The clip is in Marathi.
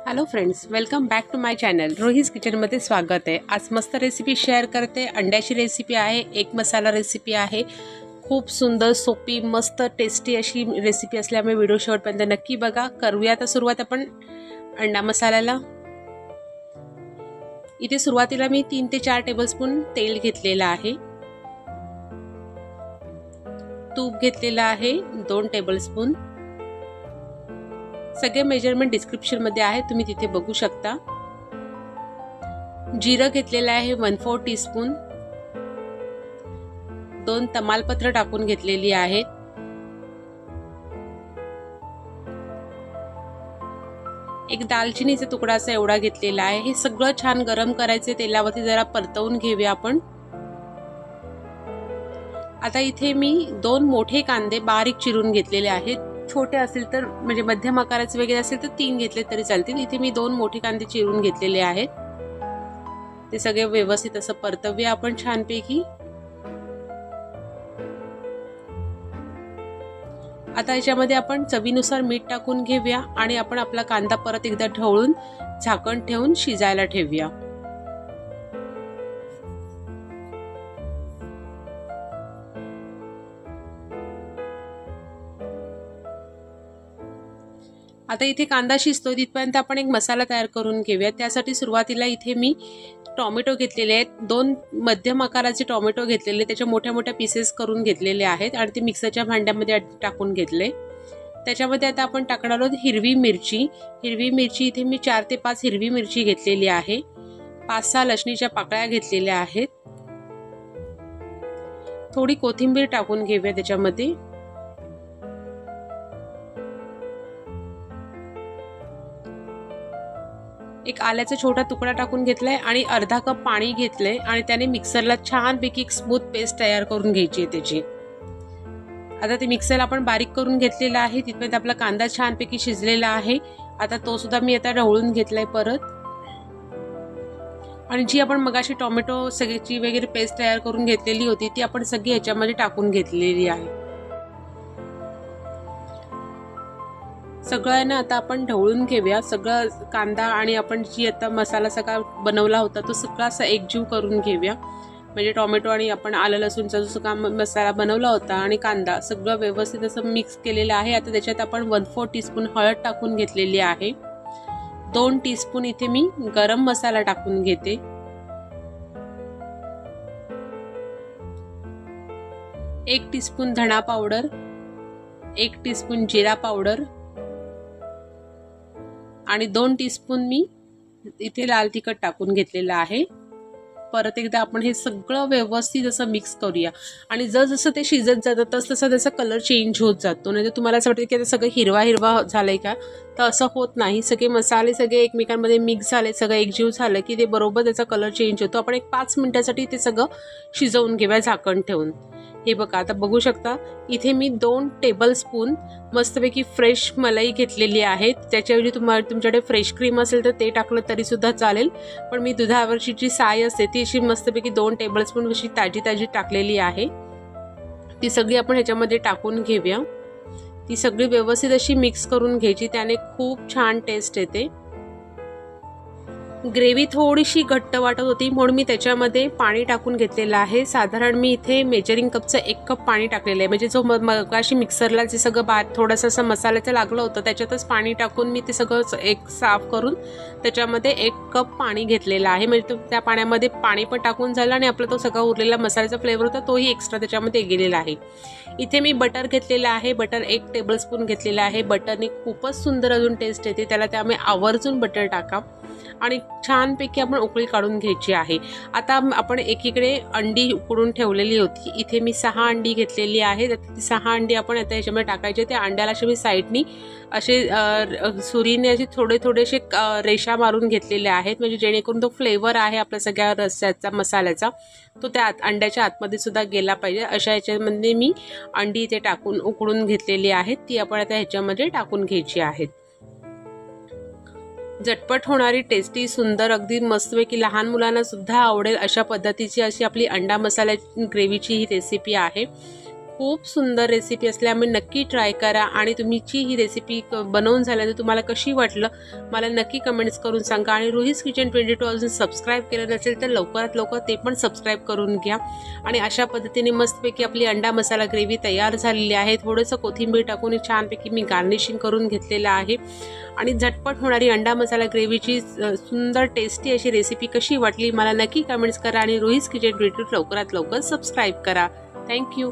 Hello friends, welcome back to my channel. Rohi's किचनमध्ये स्वागत आहे. आज मस्त रेसिपी शेअर करते. अंड्याची रेसिपी आहे, एक मसाला रेसिपी आहे. खूप सुंदर, सोपी, मस्त टेस्टी अशी रेसिपी असल्यामुळे व्हिडिओ शेवटपर्यंत नक्की बघा. करूया आता सुरुवात आपण अंडा मसाल्याला. इथे सुरुवातीला मी 3 ते 4 टेबलस्पून तेल घेतलेलं आहे. तूप घेतलेलं आहे 2 टेबलस्पून. सगळे मेजरमेंट डिस्क्रिप्शन मध्ये आहे, तुम्ही तिथे बघू शकता. जिरं घेतलेलं आहे 1/4 टीस्पून. 2 तमालपत्र टाकून घेतलेली आहेत. एक दालचिनीचा तुकडा असा एवढा घेतलेला आहे. हे सगळं छान गरम करायचे, तेलावरती जरा परतवून घेऊया आपण. आता इथे मी 2 मोठे कांदे बारीक चिरून घेतलेले आहेत. छोटे असेल तर म्हणजे मध्यम आकाराचे वगैरे असेल तर 3 घेतले तरी चालतील. इथे मी 2 मोठे कांदे चिरून घेतलेले आहेत. ते सगळे व्यवस्थित असं परतवूया आपण छानपैकी. आता याच्यामध्ये आपण चवीनुसार मीठ टाकून घेऊया आणि आपण आपला कांदा परत एकदा ढवळून झाकण ठेवून शिजायला ठेवूया. आता इथे कांदा शिजतो तिथपर्यंत आपण एक मसाला तयार करून घेऊया. त्यासाठी सुरुवातीला इथे मी टोमॅटो घेतलेले आहेत. 2 मध्यम आकाराचे टोमॅटो घेतलेले, त्याच्या मोठ्या मोठ्या पीसेस करून घेतलेले आहेत आणि ते मिक्सरच्या भांड्यामध्ये टाकून घेतले. त्याच्यामध्ये आता आपण टाकणार आहोत हिरवी मिरची. हिरवी मिरची इथे मी 4 ते 5 हिरवी मिरची घेतलेली आहे. 5-6 लसणीच्या पाकळ्या घेतलेल्या आहेत. थोडी कोथिंबीर टाकून घेऊया त्याच्यामध्ये. एक आल्याचा छोटा तुकडा टाकून घेतलाय आणि अर्धा कप पाणी घेतलंय आणि त्याने मिक्सरला छानपैकी एक स्मूथ पेस्ट तयार करून घ्यायची आहे त्याची. आता ते मिक्सरला आपण बारीक करून घेतलेला आहे. तिथपर्यंत आपला कांदा छानपैकी शिजलेला आहे. आता तो सुद्धा मी आता ढवळून घेतलाय परत. आणि जी आपण मगाशी टोमॅटो सगळ्याची वगैरे पेस्ट तयार करून घेतलेली होती ती आपण सगळी ह्याच्यामध्ये टाकून घेतलेली आहे. सगळं ना आता आपण ढवळून घेऊया. सगळं कांदा आणि आपण जी आता मसाला सगळा बनवला होता तो सगळा असा एकजीव करून घेऊया. म्हणजे टोमॅटो आणि आपण आलं लसूणचा जो सगळा मसाला बनवला होता आणि कांदा सगळं व्यवस्थित असं मिक्स केलेलं आहे. आता त्याच्यात आपण 1/4 टीस्पून हळद टाकून घेतलेली आहे. 2 टीस्पून इथे मी गरम मसाला टाकून घेते. 1 टीस्पून धणा पावडर, 1 टीस्पून जिरा पावडर आणि 2 टीस्पून मी इथे लाल तिखट टाकून घेतलेलं आहे. परत एकदा आपण हे सगळं व्यवस्थित असं मिक्स करूया. आणि जसं ते शिजत जातं तसं त्याचा कलर चेंज होत जातो. नाही तर तुम्हाला असं वाटतं की आता सगळं हिरवा हिरवा झालंय का, तर असं होत नाही. सगळे मसाले सगळे एकमेकांमध्ये मिक्स झाले, सगळं एकजीव झालं की ते बरोबर त्याचा कलर चेंज होतो. आपण एक 5 मिनिटासाठी ते सगळं शिजवून घेऊया झाकण ठेवून. हे बघा आता बघू शकता इथे मी 2 टेबलस्पून मस्तपैकी फ्रेश मलाई घेतलेली आहे. त्याच्याऐवजी तुमच्याकडे फ्रेश क्रीम असेल तर ते टाकलं तरी सुद्धा चालेल. पण मी दुधावरची जी साय असते ती अशी मस्तपैकी 2 टेबलस्पून अशी ताजी ताजी टाकलेली आहे. ती सगळी आपण ह्याच्यामध्ये टाकून घेऊया. ती सगळी व्यवस्थित अशी मिक्स करून घ्यायची, त्याने खूप छान टेस्ट येते. ग्रेव्ही थोडीशी घट्ट वाटत होती म्हणून मी त्याच्यामध्ये पाणी टाकून घेतलेलं आहे. साधारण मी इथे मेजरिंग कपचं 1 कप पाणी टाकलेलं आहे. म्हणजे जो मगाशी मिक्सरला जे सगळं थोडंसं असं मसाल्याचं लागलं होतं त्याच्यातच पाणी टाकून मी ते सगळं एक साफ करून त्याच्यामध्ये 1 कप पाणी घेतलेलं आहे. म्हणजे त्या पाण्यामध्ये पाणी पण टाकून झालं आणि आपला तो सगळा उरलेला मसाल्याचा फ्लेवर होता तोही एक्स्ट्रा त्याच्यामध्ये गेलेला आहे. इथे मी बटर घेतलेलं आहे. बटर 1 टेबलस्पून घेतलेलं आहे. बटरने खूपच सुंदर अजून टेस्ट येते त्याला, त्यामुळे आवर्जून बटर टाका आणि छानपैकी आपण उकळी काढून घ्यायची आहे. आता आपण एकीकडे अंडी उकडून ठेवलेली होती. इथे मी 6 अंडी घेतलेली आहे. ती 6 अंडी आपण आता याच्यामध्ये टाकायचे. त्या अंड्याला असे मी साईडनी असे सुरीने असे थोडे थोडेसे रेषा मारून घेतलेले आहेत. म्हणजे जेणेकरून तो फ्लेवर आहे आपल्या सगळ्या रस्स्याचा मसाल्याचा तो त्या अंड्याच्या आतमध्ये सुद्धा गेला पाहिजे. अशा याच्यामध्ये मी अंडी इथे टाकून उकडून घेतलेली आहेत. ती आपण आता ह्याच्यामध्ये टाकून घ्यायची आहेत. झटपट होणारी, टेस्टी, सुंदर, अगदी मस्तपैकी लहान मुलांना सुद्धा आवडेल अशा पद्धतीची अशी आपली अंडा मसाला ग्रेव्हीची ही रेसिपी आहे. खूप सुंदर रेसिपी असल्यामुळे नक्की ट्राय करा आणि तुमची ही रेसिपी बनवून झाल्यानंतर तुम्हाला कशी वाटलं मला नक्की कमेंट्स करून सांगा। आणि रुहीस किचन 22 अजून सबस्क्राईब केलं नसेल तर लवकरात लवकर ते पण सबस्क्राईब करून घ्या। आणि अशा पद्धतीने मस्तपैकी आपली अंडा मसाला ग्रेव्ही तयार झालेली आहे। थोडंसं कोथिंबीर टाकून छानपैकी मी गार्निशिंग करून घेतलेलं आहे। आणि झटपट होणारी अंडा मसाला ग्रेव्हीची सुंदर टेस्टी अशी रेसिपी कशी वाटली मला नक्की कमेंट्स करा आणि रुहीस किचन 22 लवकरात लवकर सबस्क्राईब करा। थँक्यू।